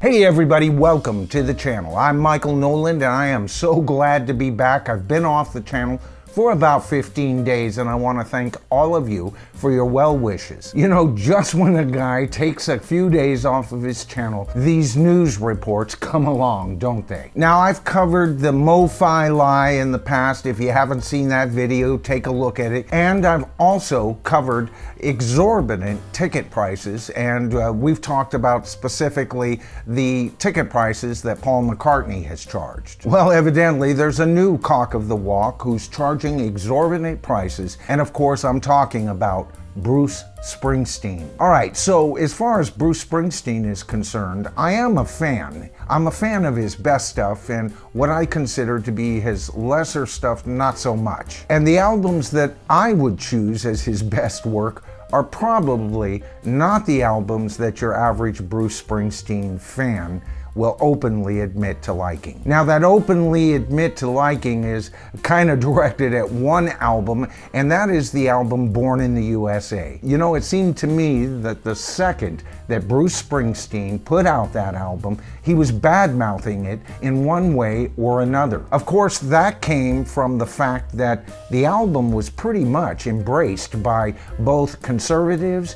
Hey everybody, welcome to the channel. I'm Michael Noland and I am so glad to be back. I've been off the channel for about 15 days and I want to thank all of you for your well wishes. You know, just when a guy takes a few days off of his channel, these news reports come along, don't they? Now, I've covered the MoFi lie in the past. If you haven't seen that video, take a look at it. And I've also covered exorbitant ticket prices, and we've talked about specifically the ticket prices that Paul McCartney has charged. Well, evidently there's a new cock of the walk who's charging exorbitant prices, and of course I'm talking about Bruce Springsteen. All right, so as far as Bruce Springsteen is concerned, I am a fan. I'm a fan of his best stuff and what I consider to be his lesser stuff, not so much. And the albums that I would choose as his best work are probably not the albums that your average Bruce Springsteen fan will openly admit to liking. Now, that openly admit to liking is kind of directed at one album, and that is the album Born in the USA. You know, it seemed to me that the second that Bruce Springsteen put out that album, he was bad-mouthing it in one way or another. Of course, that came from the fact that the album was pretty much embraced by both conservatives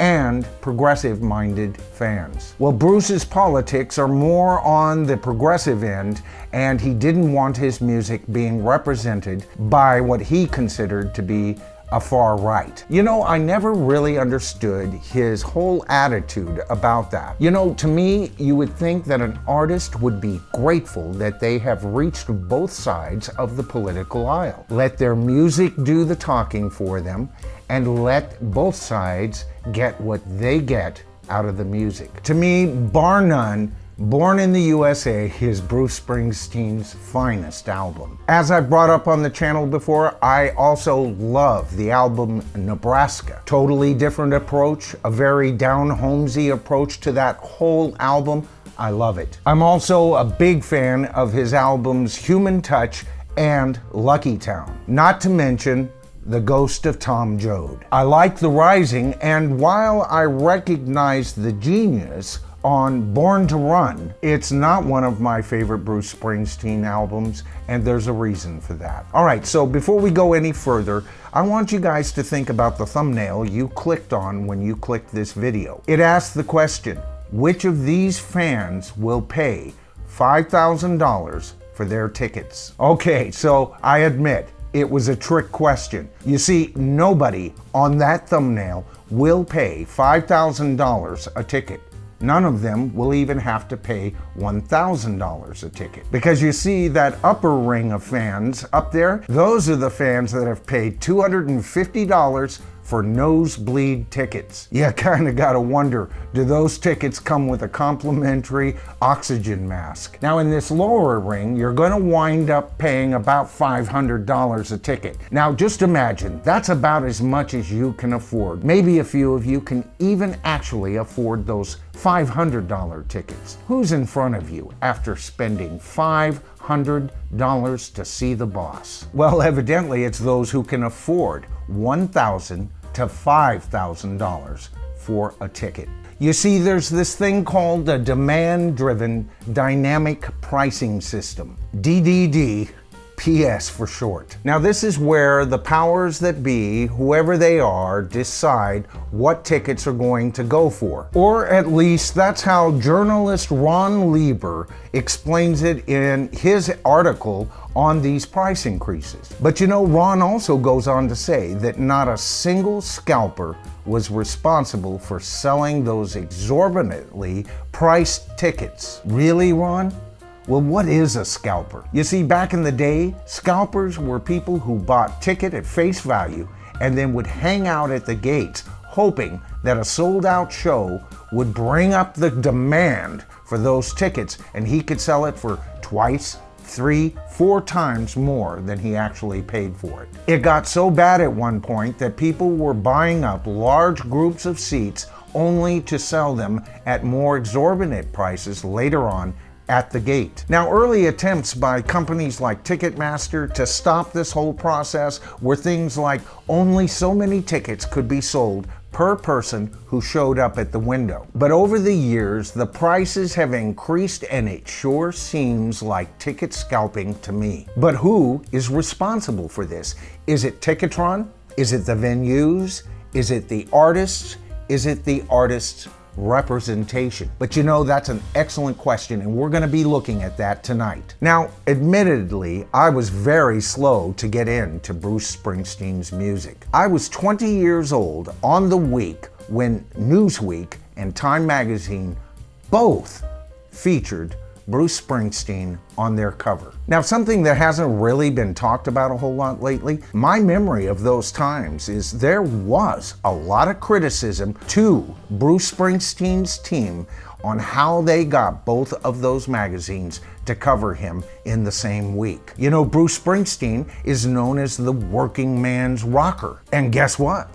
and progressive-minded fans. Well, Bruce's politics are more on the progressive end, and he didn't want his music being represented by what he considered to be a far right. You know, I never really understood his whole attitude about that. You know, to me, you would think that an artist would be grateful that they have reached both sides of the political aisle. Let their music do the talking for them, and let both sides get what they get out of the music. To me, bar none, Born in the USA is Bruce Springsteen's finest album. As I've brought up on the channel before, I also love the album Nebraska. Totally different approach, a very down-homesy approach to that whole album. I love it. I'm also a big fan of his albums Human Touch and Lucky Town, not to mention The Ghost of Tom Joad. I like The Rising, and while I recognize the genius on Born to Run, it's not one of my favorite Bruce Springsteen albums, and there's a reason for that. All right, so before we go any further, I want you guys to think about the thumbnail you clicked on when you clicked this video. It asks the question, which of these fans will pay $5,000 for their tickets? Okay, so I admit, it was a trick question. You see, nobody on that thumbnail will pay $5,000 a ticket. None of them will even have to pay $1,000 a ticket. Because you see that upper ring of fans up there, those are the fans that have paid $250 for nosebleed tickets. You kind of gotta wonder, do those tickets come with a complimentary oxygen mask? Now in this lower ring, you're gonna wind up paying about $500 a ticket. Now just imagine, that's about as much as you can afford. Maybe a few of you can even actually afford those $500 tickets. Who's in front of you after spending $500 to see the boss? Well, evidently it's those who can afford $1,000 to $5,000 for a ticket. You see, there's this thing called a demand-driven dynamic pricing system, DDDPS for short. Now this is where the powers that be, whoever they are, decide what tickets are going to go for. Or at least that's how journalist Ron Lieber explains it in his article on these price increases. But you know, Ron also goes on to say that not a single scalper was responsible for selling those exorbitantly priced tickets. Really, Ron? Well, what is a scalper? You see, back in the day, scalpers were people who bought ticket at face value and then would hang out at the gates hoping that a sold-out show would bring up the demand for those tickets and he could sell it for twice, 3, 4 times more than he actually paid for it. It got so bad at one point that people were buying up large groups of seats only to sell them at more exorbitant prices later on at the gate. Now, early attempts by companies like Ticketmaster to stop this whole process were things like only so many tickets could be sold per person who showed up at the window. But over the years, the prices have increased and it sure seems like ticket scalping to me. But who is responsible for this? Is it Ticketron? Is it the venues? Is it the artists? Is it the artists' representation? But you know, that's an excellent question, and we're going to be looking at that tonight. Now, admittedly, I was very slow to get into Bruce Springsteen's music. I was 20 years old on the week when Newsweek and Time magazine both featured Bruce Springsteen on their cover. Now, something that hasn't really been talked about a whole lot lately, my memory of those times is there was a lot of criticism to Bruce Springsteen's team on how they got both of those magazines to cover him in the same week. You know, Bruce Springsteen is known as the working man's rocker. And guess what?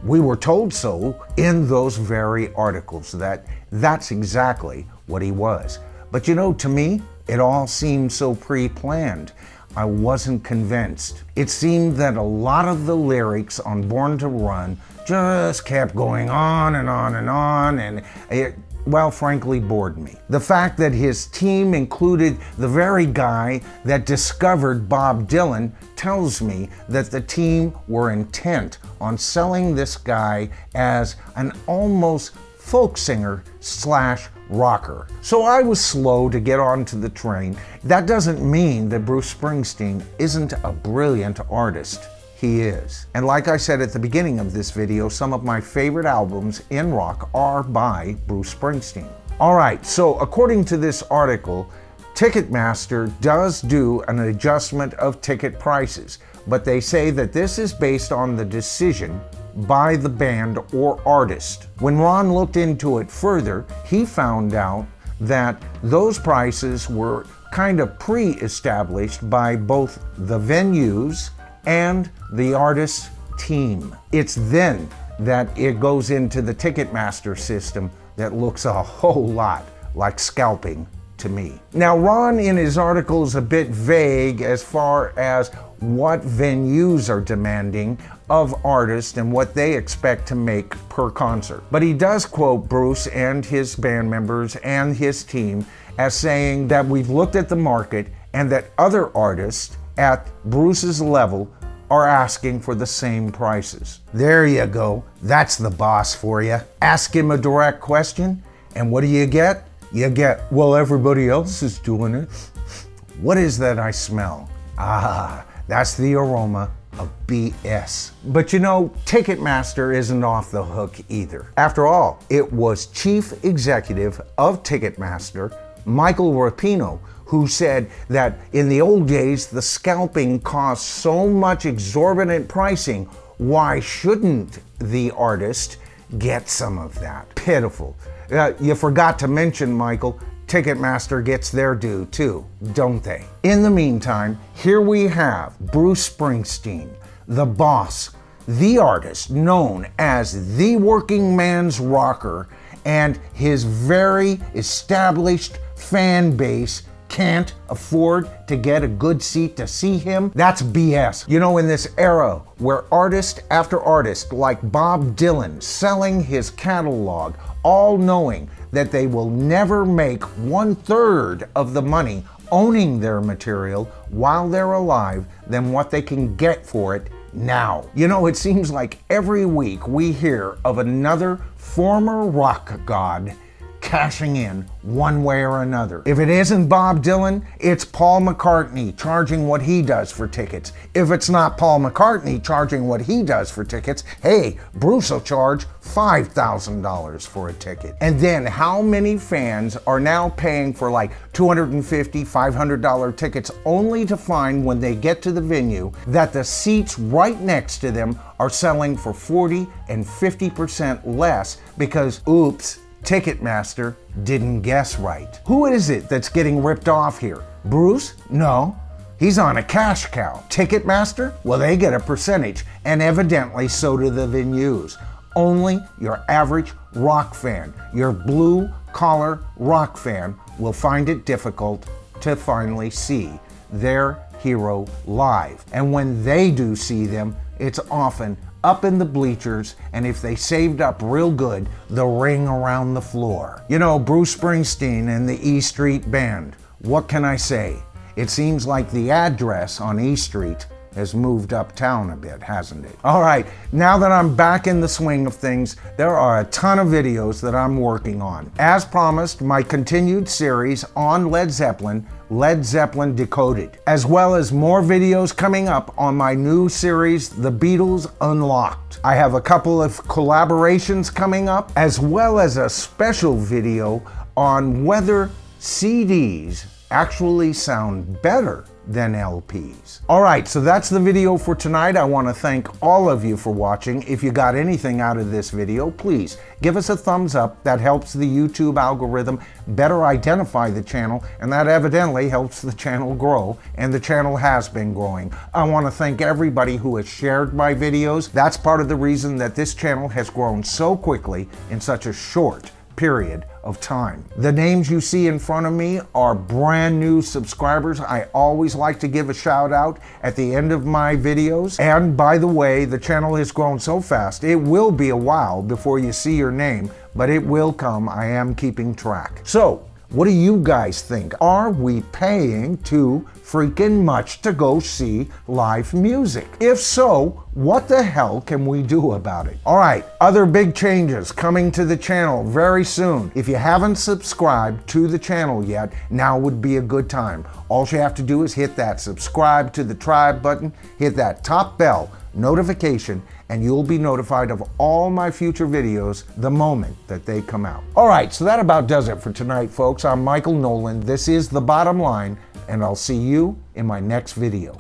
We were told so in those very articles, that that's exactly what he was. But you know, to me, it all seemed so pre-planned. I wasn't convinced. It seemed that a lot of the lyrics on Born to Run just kept going on and on and on, and it, well, frankly, bored me. The fact that his team included the very guy that discovered Bob Dylan tells me that the team were intent on selling this guy as an almost folk singer slash rocker. So I was slow to get onto the train. That doesn't mean that Bruce Springsteen isn't a brilliant artist. He is. And like I said at the beginning of this video, some of my favorite albums in rock are by Bruce Springsteen. All right, so according to this article, Ticketmaster does do an adjustment of ticket prices, but they say that this is based on the decision by the band or artist. When Ron looked into it further, he found out that those prices were kind of pre-established by both the venues and the artist's team. It's then that it goes into the Ticketmaster system that looks a whole lot like scalping to me. Now, Ron in his article is a bit vague as far as what venues are demanding of artists and what they expect to make per concert. But he does quote Bruce and his band members and his team as saying that we've looked at the market and that other artists at Bruce's level are asking for the same prices. There you go. That's the boss for you. Ask him a direct question, and what do you get? You get, well, everybody else is doing it. What is that I smell? Ah, that's the aroma of BS. But you know, Ticketmaster isn't off the hook either. After all, it was chief executive of Ticketmaster, Michael Rapino, who said that in the old days, the scalping cost so much exorbitant pricing. Why shouldn't the artist get some of that? Pitiful. You forgot to mention, Michael, Ticketmaster gets their due too, don't they? In the meantime, here we have Bruce Springsteen, the boss, the artist known as the working man's rocker, and his very established fan base can't afford to get a good seat to see him. That's BS. You know, in this era where artist after artist like Bob Dylan selling his catalog, all knowing that they will never make 1/3 of the money owning their material while they're alive than what they can get for it now. You know, it seems like every week we hear of another former rock god cashing in one way or another. If it isn't Bob Dylan, it's Paul McCartney charging what he does for tickets. If it's not Paul McCartney charging what he does for tickets, hey, Bruce will charge $5,000 for a ticket. And then how many fans are now paying for like $250, $500 tickets only to find when they get to the venue that the seats right next to them are selling for 40 and 50% less because, oops, Ticketmaster didn't guess right. Who is it that's getting ripped off here? Bruce? No. He's on a cash cow. Ticketmaster? Well, they get a percentage, and evidently so do the venues. Only your average rock fan, your blue-collar rock fan, will find it difficult to finally see their hero live. And when they do see them, it's often up in the bleachers, and if they saved up real good, the ring around the floor. You know, Bruce Springsteen and the E Street Band. What can I say? It seems like the address on E Street has moved uptown a bit, hasn't it? All right, now that I'm back in the swing of things, there are a ton of videos that I'm working on. As promised, my continued series on Led Zeppelin Decoded, as well as more videos coming up on my new series, The Beatles Unlocked. I have a couple of collaborations coming up, as well as a special video on whether CDs actually sound better than LPs. All right, so that's the video for tonight. I want to thank all of you for watching. If you got anything out of this video, please give us a thumbs up. That helps the YouTube algorithm better identify the channel, and that evidently helps the channel grow, and the channel has been growing. I want to thank everybody who has shared my videos. That's part of the reason that this channel has grown so quickly in such a short period of time. The names you see in front of me are brand new subscribers. I always like to give a shout out at the end of my videos. And by the way, the channel has grown so fast, it will be a while before you see your name, but it will come. I am keeping track. So, what do you guys think? Are we paying too freaking much to go see live music? If so, what the hell can we do about it? All right, other big changes coming to the channel very soon. If you haven't subscribed to the channel yet, now would be a good time. All you have to do is hit that subscribe to the tribe button, hit that top bell notification, and you'll be notified of all my future videos the moment that they come out. All right, so that about does it for tonight, folks. I'm Michael Nolan. This is The Bottom Line, and I'll see you in my next video.